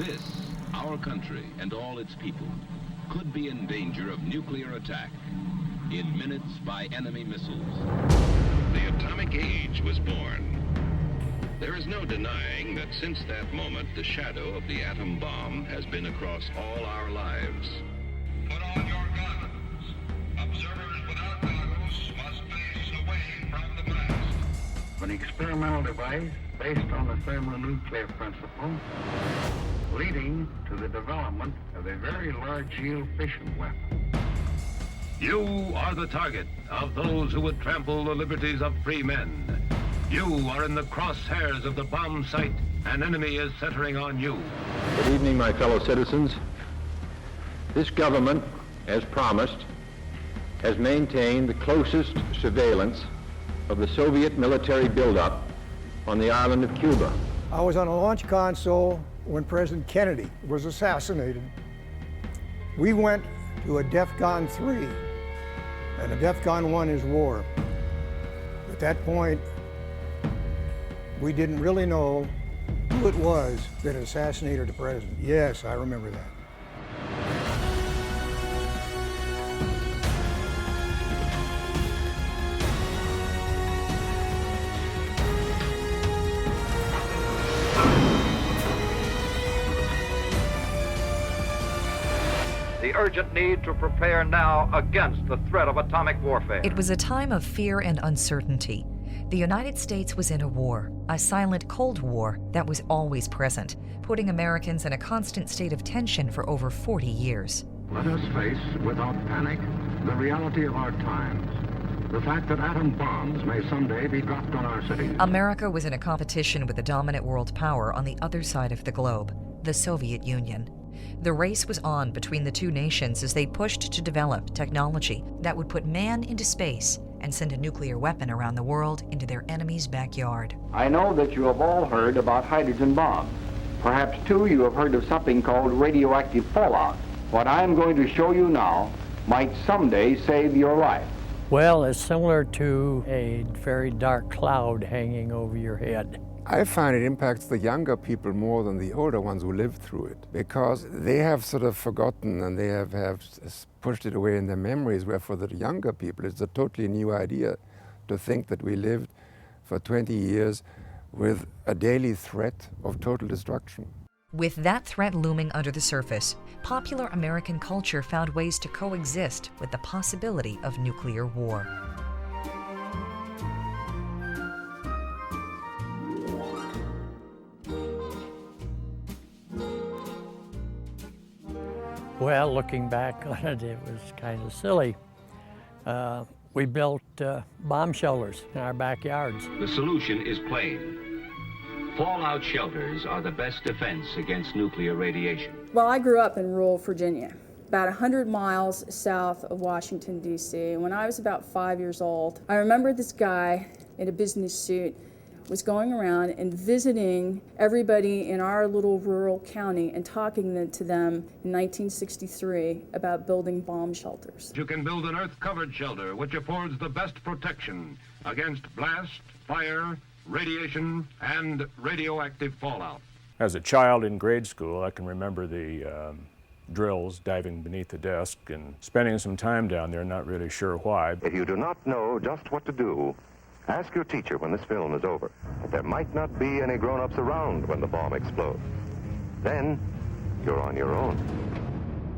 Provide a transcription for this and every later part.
This, our country and all its people, could be in danger of nuclear attack in minutes by enemy missiles. The atomic age was born. There is no denying that since that moment, the shadow of the atom bomb has been across all our lives. Put on your goggles. Observers without goggles must face away from the blast. An experimental device based on the thermonuclear principle, leading to the development of a very large yield fission weapon. You are the target of those who would trample the liberties of free men. You are in the crosshairs of the bomb sight. An enemy is centering on you. Good evening, my fellow citizens. This government, as promised, has maintained the closest surveillance of the Soviet military buildup on the island of Cuba. I was on a launch console when President Kennedy was assassinated. We went to a DEFCON 3, and a DEFCON 1 is war. At that point, we didn't really know who it was that assassinated the president. Yes, I remember that. The urgent need to prepare now against the threat of atomic warfare. It was a time of fear and uncertainty. The United States was in a war, a silent Cold War that was always present, putting Americans in a constant state of tension for over 40 years. Let us face, without panic, the reality of our times. The fact that atom bombs may someday be dropped on our cities. America was in a competition with the dominant world power on the other side of the globe, the Soviet Union. The race was on between the two nations as they pushed to develop technology that would put man into space and send a nuclear weapon around the world into their enemy's backyard. I know that you have all heard about hydrogen bombs. Perhaps, too, you have heard of something called radioactive fallout. What I'm going to show you now might someday save your life. Well, it's similar to a very dark cloud hanging over your head. I find it impacts the younger people more than the older ones who lived through it, because they have sort of forgotten and they have pushed it away in their memories, where for the younger people it's a totally new idea to think that we lived for 20 years with a daily threat of total destruction. With that threat looming under the surface, popular American culture found ways to coexist with the possibility of nuclear war. Well, looking back on it, it was kind of silly. We built bomb shelters in our backyards. The solution is plain. Fallout shelters are the best defense against nuclear radiation. Well, I grew up in rural Virginia, about 100 miles south of Washington, D.C. When I was about 5 years old, I remember this guy in a business suit was going around and visiting everybody in our little rural county and talking to them in 1963 about building bomb shelters. You can build an earth-covered shelter which affords the best protection against blast, fire, radiation, and radioactive fallout. As a child in grade school, I can remember the drills, diving beneath the desk and spending some time down there, not really sure why. If you do not know just what to do, ask your teacher when this film is over. There might not be any grown-ups around when the bomb explodes. Then, you're on your own.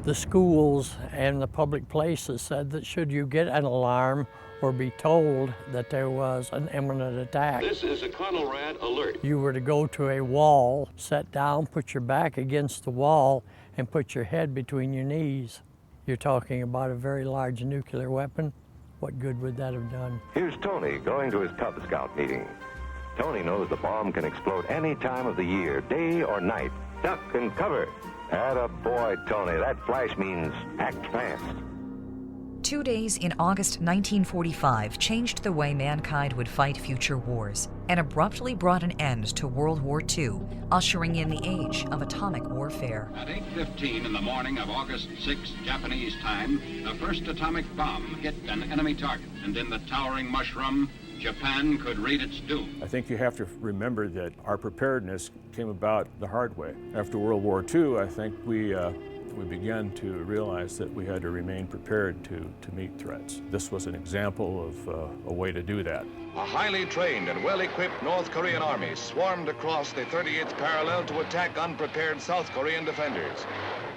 The schools and the public places said that should you get an alarm or be told that there was an imminent attack, This is a Conelrad alert. you were to go to a wall, sit down, put your back against the wall, and put your head between your knees. You're talking about a very large nuclear weapon. What good would that have done? Here's Tony going to his Cub Scout meeting. Tony knows the bomb can explode any time of the year, day or night. Duck and cover. Atta boy, Tony. That flash means act fast. 2 days in August 1945 changed the way mankind would fight future wars and abruptly brought an end to World War II, ushering in the age of atomic warfare. At 8:15 in the morning of August 6, Japanese time, the first atomic bomb hit an enemy target, and in the towering mushroom, Japan could read its doom. I think you have to remember that our preparedness came about the hard way. After World War II, I think we began to realize that we had to remain prepared to meet threats. This was an example of a way to do that. A highly trained and well-equipped North Korean army swarmed across the 38th parallel to attack unprepared South Korean defenders.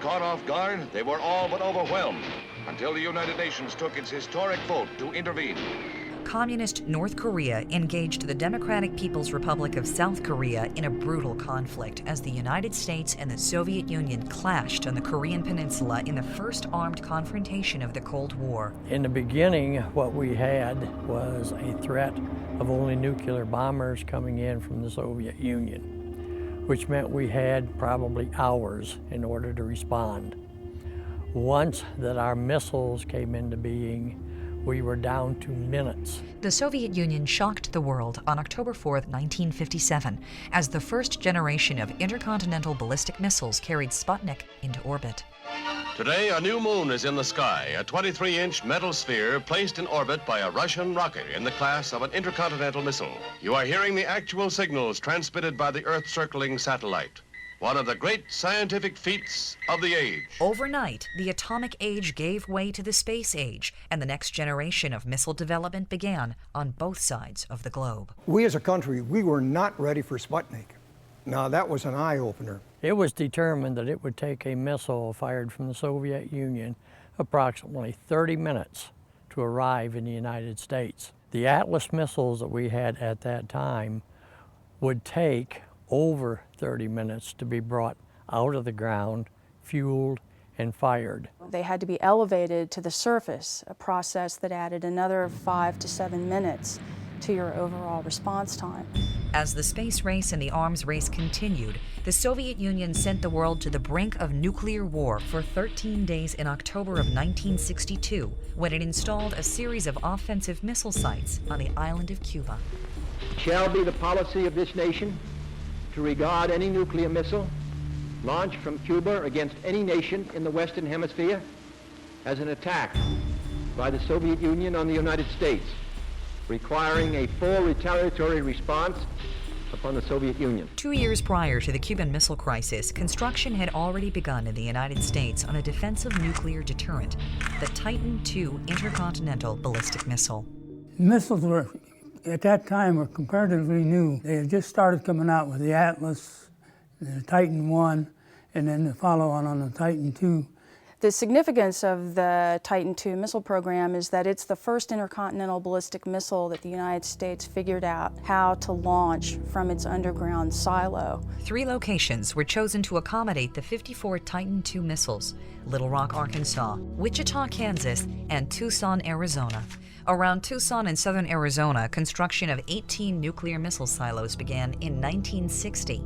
Caught off guard, they were all but overwhelmed until the United Nations took its historic vote to intervene. Communist North Korea engaged the Democratic People's Republic of South Korea in a brutal conflict as the United States and the Soviet Union clashed on the Korean Peninsula in the first armed confrontation of the Cold War. In the beginning, what we had was a threat of only nuclear bombers coming in from the Soviet Union, which meant we had probably hours in order to respond. Once that our missiles came into being, we were down to minutes. The Soviet Union shocked the world on October 4, 1957, as the first generation of intercontinental ballistic missiles carried Sputnik into orbit. Today, a new moon is in the sky, a 23-inch metal sphere placed in orbit by a Russian rocket in the class of an intercontinental missile. You are hearing the actual signals transmitted by the Earth-circling satellite. One of the great scientific feats of the age. Overnight, the atomic age gave way to the space age, and the next generation of missile development began on both sides of the globe. We as a country, we were not ready for Sputnik. Now, that was an eye-opener. It was determined that it would take a missile fired from the Soviet Union approximately 30 minutes to arrive in the United States. The Atlas missiles that we had at that time would take over 30 minutes to be brought out of the ground, fueled, and fired. They had to be elevated to the surface, a process that added another 5 to 7 minutes to your overall response time. As the space race and the arms race continued, the Soviet Union sent the world to the brink of nuclear war for 13 days in October of 1962, when it installed a series of offensive missile sites on the island of Cuba. It shall be the policy of this nation to regard any nuclear missile launched from Cuba against any nation in the Western Hemisphere as an attack by the Soviet Union on the United States, requiring a full retaliatory response upon the Soviet Union. 2 years prior to the Cuban Missile Crisis, construction had already begun in the United States on a defensive nuclear deterrent, the Titan II intercontinental ballistic missile. Missiles were, at that time, were comparatively new. They had just started coming out with the Atlas, the Titan I, and then the follow-on on the Titan II. The significance of the Titan II missile program is that it's the first intercontinental ballistic missile that the United States figured out how to launch from its underground silo. 3 locations were chosen to accommodate the 54 Titan II missiles: Little Rock, Arkansas, Wichita, Kansas, and Tucson, Arizona. Around Tucson in southern Arizona, construction of 18 nuclear missile silos began in 1960.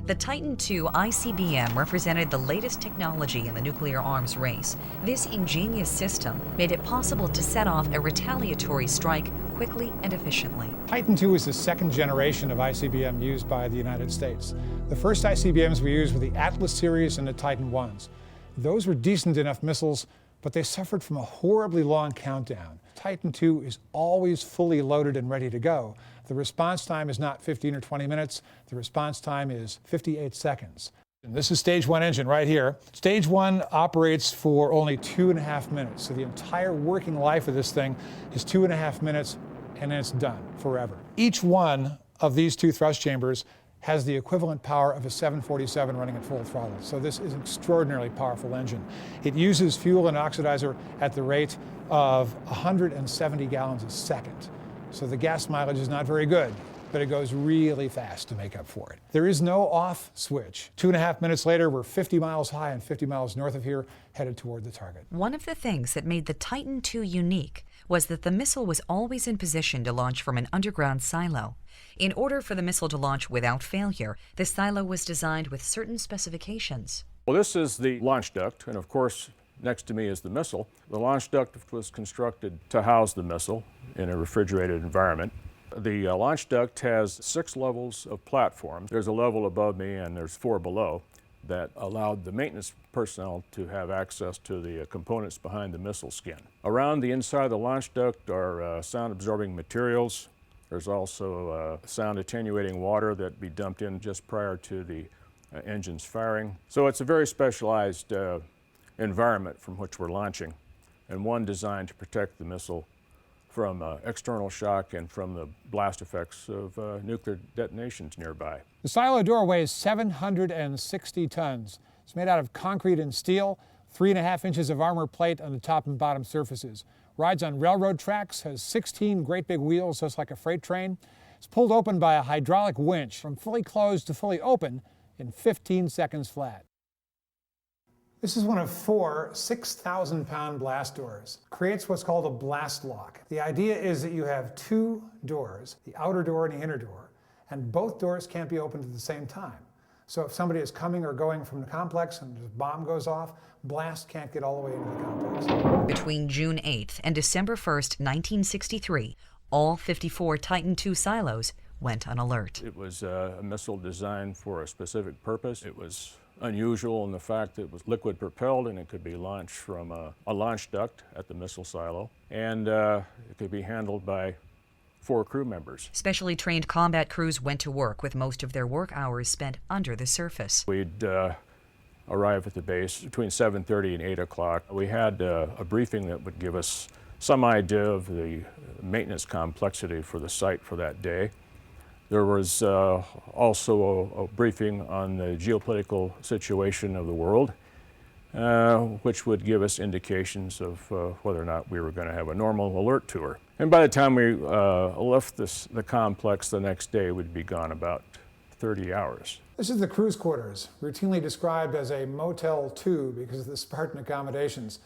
The Titan II ICBM represented the latest technology in the nuclear arms race. This ingenious system made it possible to set off a retaliatory strike quickly and efficiently. Titan II is the second generation of ICBM used by the United States. The first ICBMs we used were the Atlas series and the Titan Is. Those were decent enough missiles, but they suffered from a horribly long countdown. Titan II is always fully loaded and ready to go. The response time is not 15 or 20 minutes. The response time is 58 seconds. And this is stage 1 engine right here. Stage 1 operates for only 2.5 minutes. So the entire working life of this thing is 2.5 minutes, and then it's done forever. Each one of these 2 thrust chambers has the equivalent power of a 747 running at full throttle. So this is an extraordinarily powerful engine. It uses fuel and oxidizer at the rate of 170 gallons a second. So the gas mileage is not very good, but it goes really fast to make up for it. There is no off switch. 2.5 minutes later, we're 50 miles high and 50 miles north of here, headed toward the target. One of the things that made the Titan II unique was that the missile was always in position to launch from an underground silo. In order for the missile to launch without failure, the silo was designed with certain specifications. Well, this is the launch duct, and of course, next to me is the missile. The launch duct was constructed to house the missile in a refrigerated environment. The launch duct has 6 levels of platform. There's a level above me and there's 4 below that allowed the maintenance personnel to have access to the components behind the missile skin. Around the inside of the launch duct are sound-absorbing materials, There's also sound attenuating water that be dumped in just prior to the engines firing. So it's a very specialized environment from which we're launching, and one designed to protect the missile from external shock and from the blast effects of nuclear detonations nearby. The silo door weighs 760 tons. It's made out of concrete and steel, 3.5 inches of armor plate on the top and bottom surfaces. Rides on railroad tracks, has 16 great big wheels, just like a freight train. It's pulled open by a hydraulic winch from fully closed to fully open in 15 seconds flat. This is one of 4 6,000-pound blast doors. It creates what's called a blast lock. The idea is that you have 2 doors, the outer door and the inner door, and both doors can't be opened at the same time. So if somebody is coming or going from the complex and the bomb goes off, blast can't get all the way into the complex. Between June 8th and December 1st, 1963, all 54 Titan II silos went on alert. It was a missile designed for a specific purpose. It was unusual in the fact that it was liquid propelled and it could be launched from a launch duct at the missile silo, and it could be handled by 4 crew members. Specially trained combat crews went to work with most of their work hours spent under the surface. We'd arrive at the base between 7:30 and 8 o'clock. We had a briefing that would give us some idea of the maintenance complexity for the site for that day. There was also a briefing on the geopolitical situation of the world, which would give us indications of whether or not we were going to have a normal alert tour. And by the time we left the complex the next day, we'd be gone about 30 hours. This is the crew's quarters, routinely described as a Motel 2 because of the Spartan accommodations.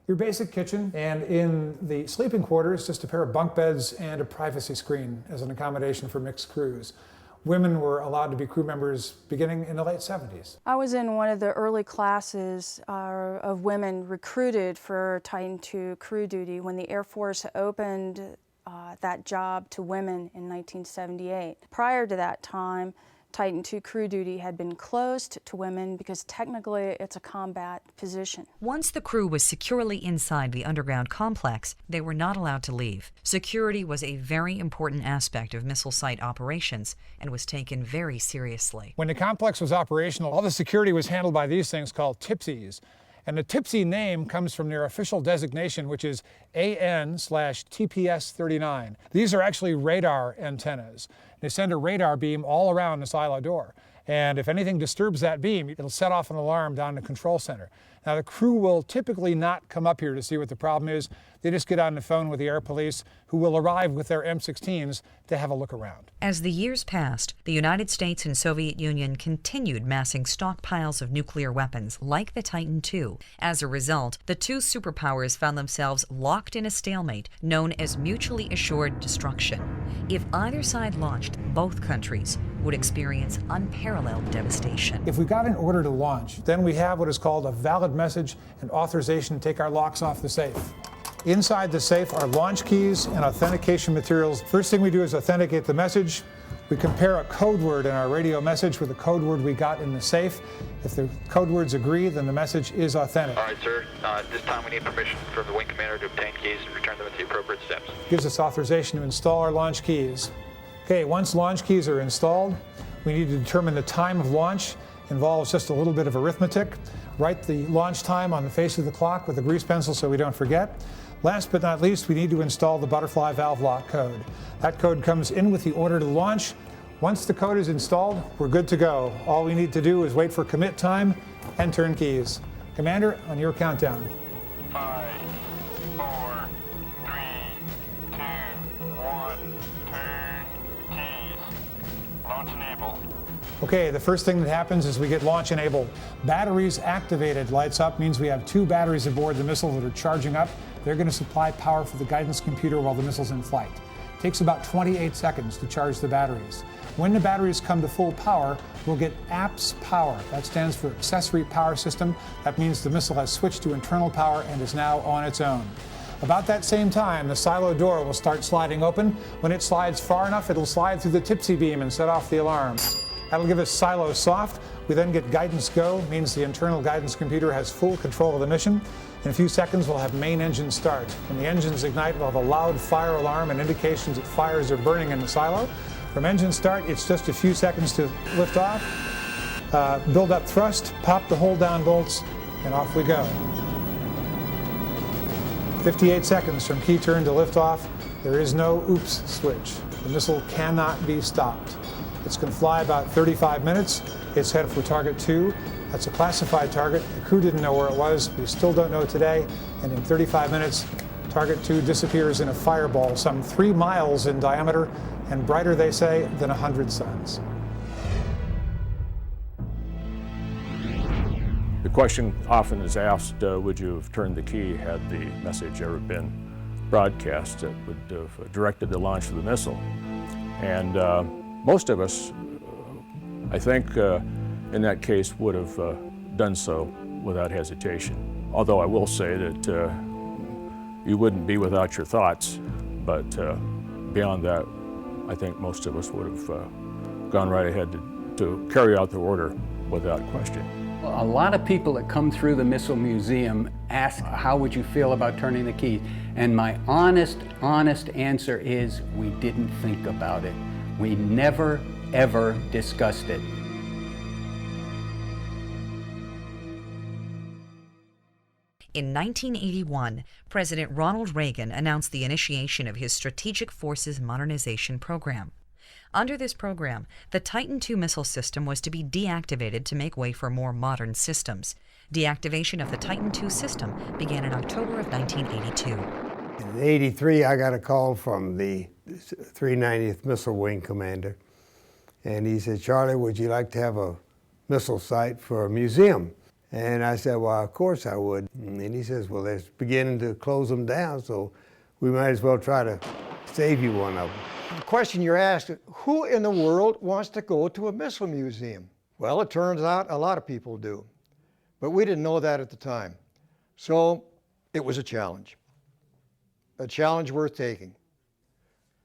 Your basic kitchen, and in the sleeping quarters, just a pair of bunk beds and a privacy screen as an accommodation for mixed crews. Women were allowed to be crew members beginning in the late 70s. I was in one of the early classes of women recruited for Titan II crew duty when the Air Force opened that job to women in 1978. Prior to that time, Titan II crew duty had been closed to women because technically it's a combat position. Once the crew was securely inside the underground complex, they were not allowed to leave. Security was a very important aspect of missile site operations and was taken very seriously. When the complex was operational, all the security was handled by these things called TPSIs. And the TPSI name comes from their official designation, which is AN/TPS-39. These are actually radar antennas. They send a radar beam all around the silo door. And if anything disturbs that beam, it'll set off an alarm down in the control center. Now, the crew will typically not come up here to see what the problem is. They just get on the phone with the air police, who will arrive with their M16s to have a look around. As the years passed, the United States and Soviet Union continued massing stockpiles of nuclear weapons like the Titan II. As a result, the two superpowers found themselves locked in a stalemate known as mutually assured destruction. If either side launched, both countries would experience unparalleled devastation. If we got an order to launch, then we have what is called a valid message and authorization to take our locks off the safe. Inside the safe are launch keys and authentication materials. First thing we do is authenticate the message. We compare a code word in our radio message with the code word we got in the safe. If the code words agree, then the message is authentic. All right, sir. At this time, we need permission from the wing commander to obtain keys and return them at the appropriate steps. Gives us authorization to install our launch keys. Okay, once launch keys are installed, we need to determine the time of launch. Involves just a little bit of arithmetic. Write the launch time on the face of the clock with a grease pencil so we don't forget. Last but not least, we need to install the butterfly valve lock code. That code comes in with the order to launch. Once the code is installed, we're good to go. All we need to do is wait for commit time and turn keys. Commander, on your countdown. 5, 4, 3, 2, 1, turn keys. Launch enabled. Okay, the first thing that happens is we get launch enabled. Batteries activated lights up, means we have 2 batteries aboard the missile that are charging up. They're going to supply power for the guidance computer while the missile's in flight. It takes about 28 seconds to charge the batteries. When the batteries come to full power, we'll get APS power. That stands for Accessory Power System. That means the missile has switched to internal power and is now on its own. About that same time, the silo door will start sliding open. When it slides far enough, it'll slide through the TPSI beam and set off the alarm. That'll give us silo soft. We then get guidance go, means the internal guidance computer has full control of the mission. In a few seconds, we'll have main engine start. When the engines ignite, we'll have a loud fire alarm and indications that fires are burning in the silo. From engine start, it's just a few seconds to lift off, build up thrust, pop the hold down bolts, and off we go. 58 seconds from key turn to lift off. There is no oops switch. The missile cannot be stopped. It's going to fly about 35 minutes. It's headed for target 2. That's a classified target. The crew didn't know where it was. We still don't know today. And in 35 minutes, target 2 disappears in a fireball some 3 miles in diameter and brighter, they say, than 100 suns. The question often is asked, would you have turned the key had the message ever been broadcast that would have directed the launch of the missile? And most of us, I think, in that case would have done so without hesitation. Although I will say that you wouldn't be without your thoughts, but beyond that, I think most of us would have gone right ahead to carry out the order without question. A lot of people that come through the Missile Museum ask, how would you feel about turning the key? And my honest answer is, we didn't think about it. We never, ever discussed it. In 1981, President Ronald Reagan announced the initiation of his Strategic Forces Modernization Program. Under this program, the Titan II missile system was to be deactivated to make way for more modern systems. Deactivation of the Titan II system began in October of 1982. In '83, I got a call from the 390th Missile Wing commander, and he said, "Charlie, would you like to have a missile site for a museum?" And I said, "Well, of course I would." And he says, "Well, they're beginning to close them down, so we might as well try to save you one of them." The question you're asked, who in the world wants to go to a missile museum? Well, it turns out a lot of people do, but we didn't know that at the time. So it was a challenge worth taking.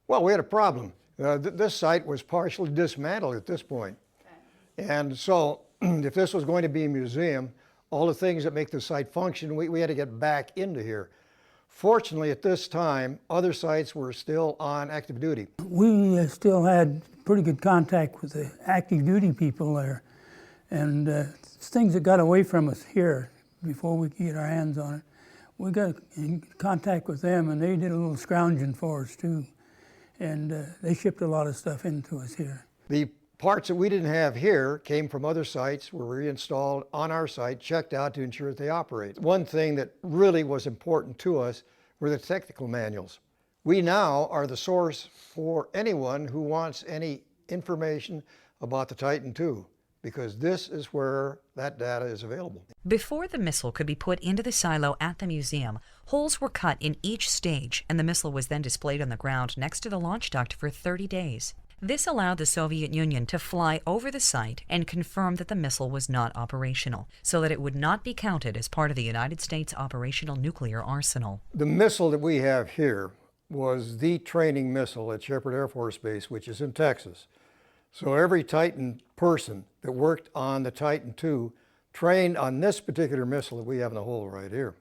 Well, we had a problem. This site was partially dismantled at this point. And so if this was going to be a museum, all the things that make the site function, we had to get back into here. Fortunately, at this time, other sites were still on active duty. We still had pretty good contact with the active duty people there. And things that got away from us here before we could get our hands on it, we got in contact with them, and they did a little scrounging for us too. And they shipped a lot of stuff into us here. The parts that we didn't have here came from other sites, were reinstalled on our site, checked out to ensure that they operate. One thing that really was important to us were the technical manuals. We now are the source for anyone who wants any information about the Titan II, because this is where that data is available. Before the missile could be put into the silo at the museum, holes were cut in each stage, and the missile was then displayed on the ground next to the launch duct for 30 days. This allowed the Soviet Union to fly over the site and confirm that the missile was not operational, so that it would not be counted as part of the United States operational nuclear arsenal. The missile that we have here was the training missile at Sheppard Air Force Base, which is in Texas. So every Titan person that worked on the Titan II trained on this particular missile that we have in the hole right here.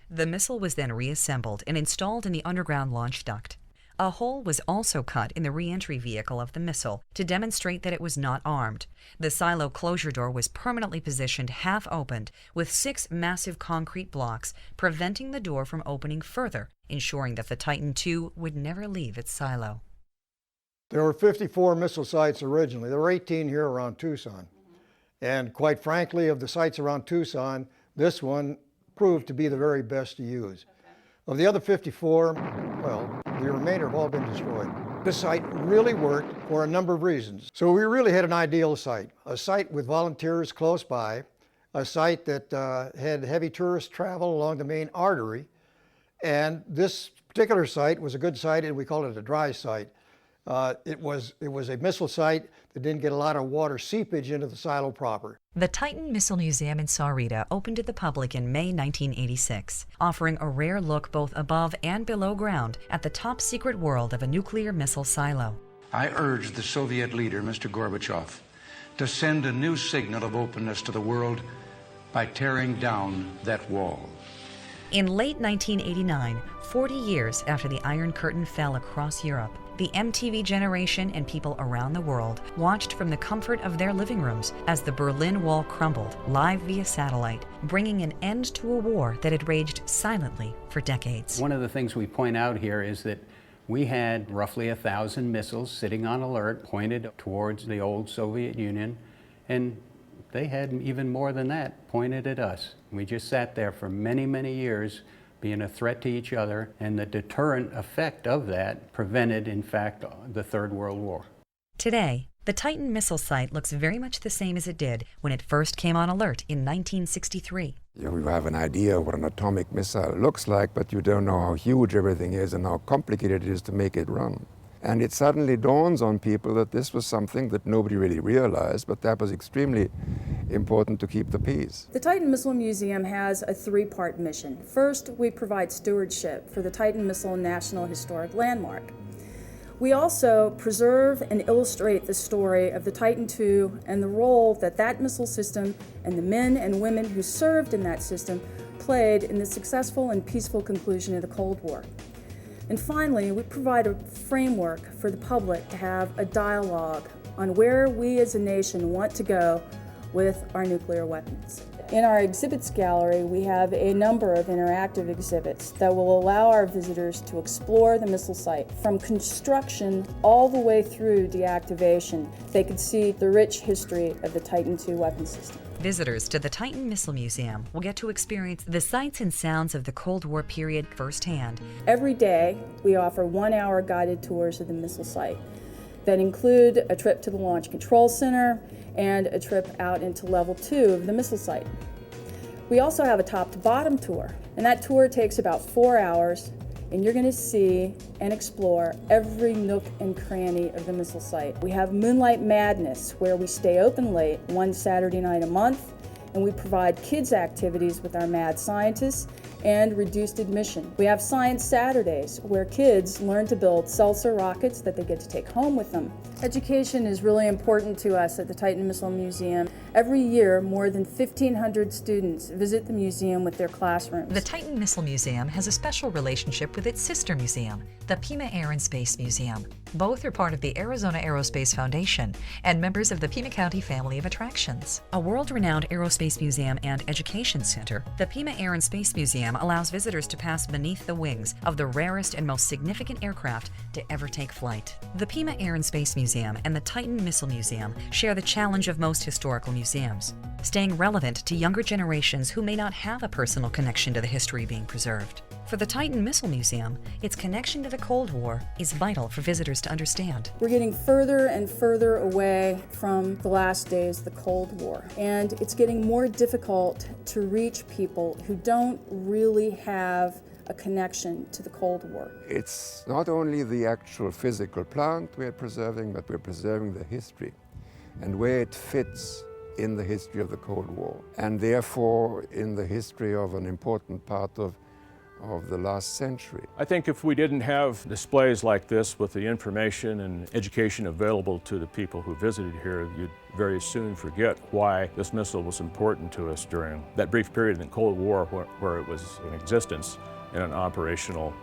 The missile was then reassembled and installed in the underground launch duct. A hole was also cut in the re-entry vehicle of the missile to demonstrate that it was not armed. The silo closure door was permanently positioned half-opened with 6 massive concrete blocks, preventing the door from opening further, ensuring that the Titan II would never leave its silo. There were 54 missile sites originally. There were 18 here around Tucson. And quite frankly, of the sites around Tucson, this one proved to be the very best to use. Of the other 54, well, the remainder have all been destroyed. This site really worked for a number of reasons. So we really had an ideal site, a site with volunteers close by, a site that had heavy tourist travel along the main artery, and this particular site was a good site, and we called it a dry site. It was a missile site that didn't get a lot of water seepage into the silo proper. The Titan Missile Museum in Sahuarita opened to the public in May 1986, offering a rare look both above and below ground at the top secret world of a nuclear missile silo. I urge the Soviet leader, Mr. Gorbachev, to send a new signal of openness to the world by tearing down that wall. In late 1989, 40 years after the Iron Curtain fell across Europe, the MTV generation and people around the world watched from the comfort of their living rooms as the Berlin Wall crumbled live via satellite, bringing an end to a war that had raged silently for decades. One of the things we point out here is that we had roughly 1,000 missiles sitting on alert pointed towards the old Soviet Union, and they had even more than that pointed at us. We just sat there for many, many years being a threat to each other, and the deterrent effect of that prevented, in fact, the Third World War. Today, the Titan missile site looks very much the same as it did when it first came on alert in 1963. You have an idea of what an atomic missile looks like, but you don't know how huge everything is and how complicated it is to make it run. And it suddenly dawns on people that this was something that nobody really realized, but that was extremely important to keep the peace. The Titan Missile Museum has a three-part mission. First, we provide stewardship for the Titan Missile National Historic Landmark. We also preserve and illustrate the story of the Titan II and the role that that missile system and the men and women who served in that system played in the successful and peaceful conclusion of the Cold War. And finally, we provide a framework for the public to have a dialogue on where we as a nation want to go with our nuclear weapons. In our exhibits gallery, we have a number of interactive exhibits that will allow our visitors to explore the missile site. From construction all the way through deactivation, they could see the rich history of the Titan II weapon system. Visitors to the Titan Missile Museum will get to experience the sights and sounds of the Cold War period firsthand. Every day, we offer 1-hour guided tours of the missile site that include a trip to the Launch Control Center and a trip out into Level 2 of the missile site. We also have a top-to-bottom tour, and that tour takes about 4 hours, and you're going to see and explore every nook and cranny of the missile site. We have Moonlight Madness, where we stay open late, one Saturday night a month, and we provide kids' activities with our mad scientists and reduced admission. We have Science Saturdays, where kids learn to build seltzer rockets that they get to take home with them. Education is really important to us at the Titan Missile Museum. Every year, more than 1,500 students visit the museum with their classrooms. The Titan Missile Museum has a special relationship with its sister museum, the Pima Air and Space Museum. Both are part of the Arizona Aerospace Foundation and members of the Pima County family of attractions. A world-renowned aerospace museum and education center, the Pima Air and Space Museum allows visitors to pass beneath the wings of the rarest and most significant aircraft to ever take flight. The Pima Air and Space Museum and the Titan Missile Museum share the challenge of most historical museums, staying relevant to younger generations who may not have a personal connection to the history being preserved. For the Titan Missile Museum, its connection to the Cold War is vital for visitors to understand. We're getting further and further away from the last days of the Cold War, and it's getting more difficult to reach people who don't really have a connection to the Cold War. It's not only the actual physical plant we're preserving, but we're preserving the history and where it fits in the history of the Cold War, and therefore in the history of an important part of the last century. I think if we didn't have displays like this with the information and education available to the people who visited here, you'd very soon forget why this missile was important to us during that brief period in the Cold War where it was in existence in an operational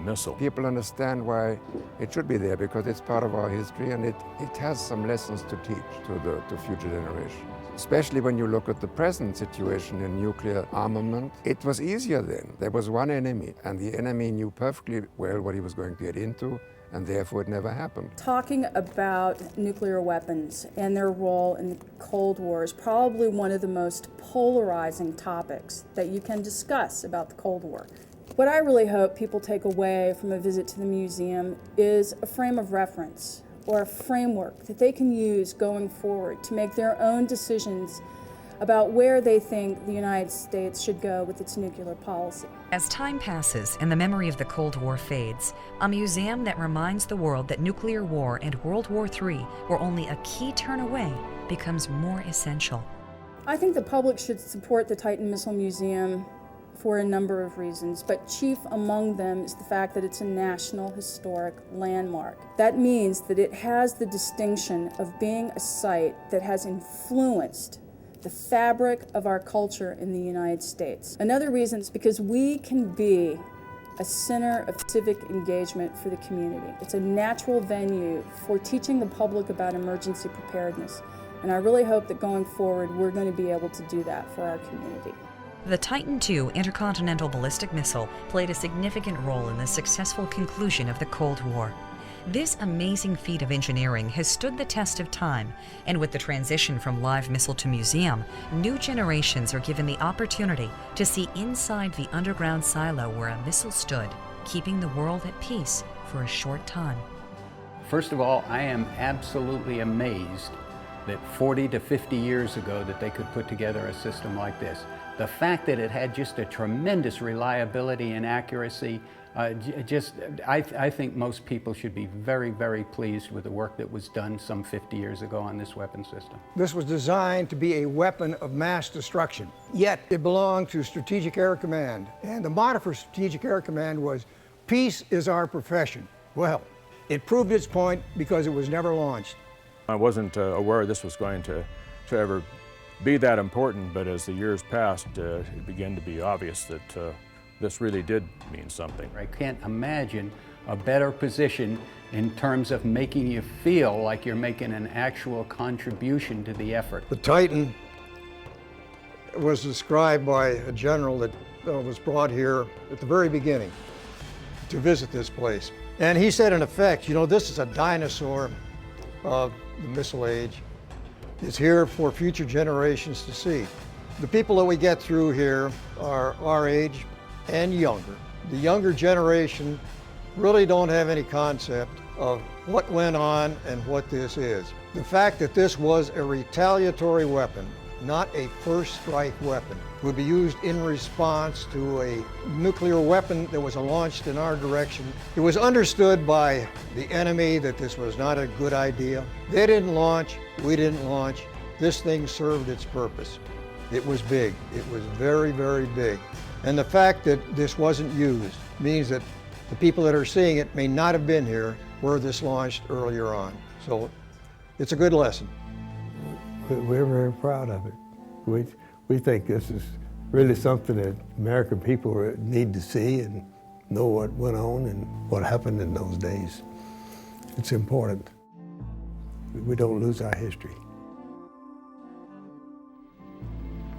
missile. People understand why it should be there because it's part of our history and it has some lessons to teach to future generations. Especially when you look at the present situation in nuclear armament, it was easier then. There was one enemy, and the enemy knew perfectly well what he was going to get into, and therefore it never happened. Talking about nuclear weapons and their role in the Cold War is probably one of the most polarizing topics that you can discuss about the Cold War. What I really hope people take away from a visit to the museum is a frame of reference, or a framework that they can use going forward to make their own decisions about where they think the United States should go with its nuclear policy. As time passes and the memory of the Cold War fades, a museum that reminds the world that nuclear war and World War III were only a key turn away becomes more essential. I think the public should support the Titan Missile Museum for a number of reasons, but chief among them is the fact that it's a National Historic Landmark. That means that it has the distinction of being a site that has influenced the fabric of our culture in the United States. Another reason is because we can be a center of civic engagement for the community. It's a natural venue for teaching the public about emergency preparedness. And I really hope that going forward, we're going to be able to do that for our community. The Titan II intercontinental ballistic missile played a significant role in the successful conclusion of the Cold War. This amazing feat of engineering has stood the test of time, and with the transition from live missile to museum, new generations are given the opportunity to see inside the underground silo where a missile stood, keeping the world at peace for a short time. First of all, I am absolutely amazed that 40 to 50 years ago that they could put together a system like this. The fact that it had just a tremendous reliability and accuracy, I think most people should be very, very pleased with the work that was done some 50 years ago on this weapon system. This was designed to be a weapon of mass destruction, yet it belonged to Strategic Air Command. And the motto for Strategic Air Command was, "Peace is our profession." Well, it proved its point because it was never launched. I wasn't aware this was going to ever be that important, but as the years passed, it began to be obvious that this really did mean something. I can't imagine a better position in terms of making you feel like you're making an actual contribution to the effort. The Titan was described by a general that was brought here at the very beginning to visit this place. And he said, in effect, you know, this is a dinosaur of the missile age. It's here for future generations to see. The people that we get through here are our age and younger. The younger generation really don't have any concept of what went on and what this is. The fact that this was a retaliatory weapon, not a first strike weapon, would be used in response to a nuclear weapon that was launched in our direction. It was understood by the enemy that this was not a good idea. They didn't launch, we didn't launch. This thing served its purpose. It was big. It was very, very big. And the fact that this wasn't used means that the people that are seeing it may not have been here where this launched earlier on. So it's a good lesson. We're very proud of it. We think this is really something that American people need to see and know what went on and what happened in those days. It's important. We don't lose our history.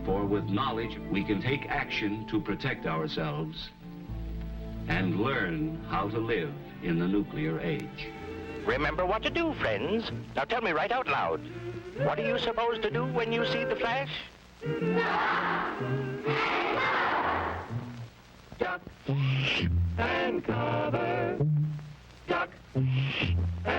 For with knowledge, we can take action to protect ourselves and learn how to live in the nuclear age. Remember what to do, friends. Now tell me right out loud. What are you supposed to do when you see the flash? Duck and cover. Duck and